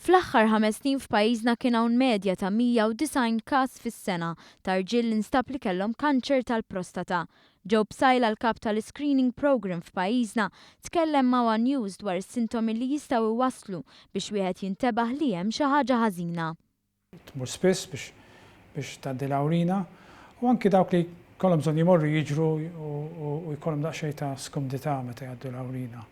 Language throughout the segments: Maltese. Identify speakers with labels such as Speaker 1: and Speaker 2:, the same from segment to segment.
Speaker 1: Fl-aħħar 5 snin f'pajjiżna kien hawn medja ta' 190 każ fis-sena ta' irġiel li nstab li kellhom kanċer tal-prostata. Joe Psaila l-kap tal-iscreening programm f'pajjiżna tkellem ma' One News dwar is-sintomi li jistgħu iwasslu biex wieħed jintebaħ li hemm xi ħaġa ħażina.
Speaker 2: Tmur spiss biex tgħaddi l-awrina u anki dawk li kollhom bżonn jmorru jiġru u jkollhom daqsxejn ta' skumdità meta jgħaddu l-awrina.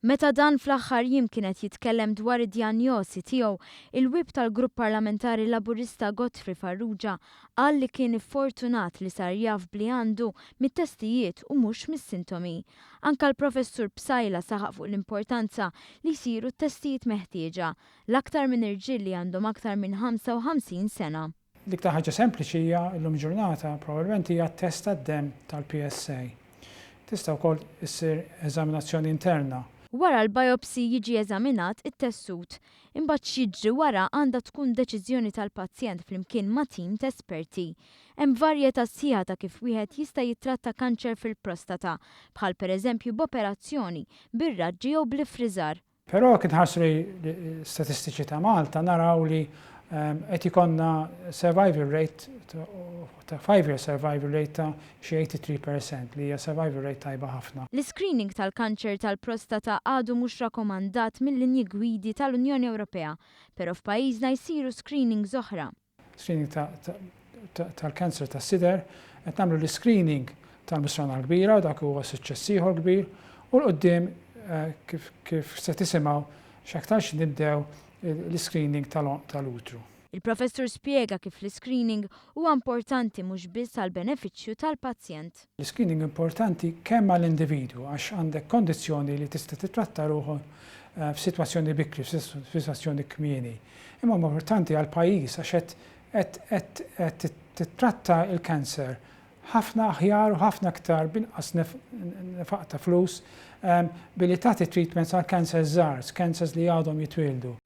Speaker 1: Meta dan fl-aħħar jiem kienet jitkellem dwar id-dijanjosi tiegħu, il-wib tal-Grupp Parlamentari Laburista Godfrey Farrugia qal li kien iffortunat li sar jaf bli għandu mit-testijiet u mhux mis-sintomi. Anke l-Professur Psaila saħaq fuq l-importanza li jsiru t-testijiet meħtieġa l-aktar minn irġiel li għandhom aktar minn 55 sena.
Speaker 2: L-iktar ħaġa sempliċi hija llum ġurnata probabbilment hija t-test tad-demm tal-PSA. Tista' wkoll issir eżaminazzjoni interna.
Speaker 1: Wara l-biopsi jiġi eżaminat it-tessut, imbagħad x'jiġri wara għandha tkun deċiżjoni tal-pazjent flimkien ma' tim ta' esperti. Hemm varjetà sħiħa ta' kif wieħed jista' jitratta kanċer fil-prostata, bħal pereżempju b'operazzjoni, bir-raġġi jew bl-ifriżar.
Speaker 2: Però kien ħarsu li statistiċi ta' Malta naraw li qed ikonna survival rate ta' 5-year survival rate ta' xi 83% li hija survival rate tajba ħafna.
Speaker 1: L-iscreening tal-kanċer tal-prostata għadu mhux rakkomandat mill-linji gwidi tal-Unjoni Ewropea, però f'pajjiżna jsiru screenings oħra.
Speaker 2: Screening tal-kanċer tas-sider qed nagħmlu l-screening tal-misrana l-kbira u dak huwa suċċess ieħor kbir u l-qudiem kif se tisimgħu x'aktarx nibdew l-screening tal-utru.
Speaker 1: Il-Professur spjega kif l-screening huwa importanti mhux biss għall-benefiċċju tal-pazjent.
Speaker 2: L-screening importanti kemm għall-individwu għax għandek kondizzjoni li tista' titratta ruħu f'sitwazzjoni bikri, f'sitwazzjoni kmieni. Imma importanti għall-pajjiż għax qed titratta l-kanser ħafna aħjar u ħafna aktar binqas nefaq ta' flus billi tagħti treatments għal kanser żgħar, kansers li għadhom jitwildu.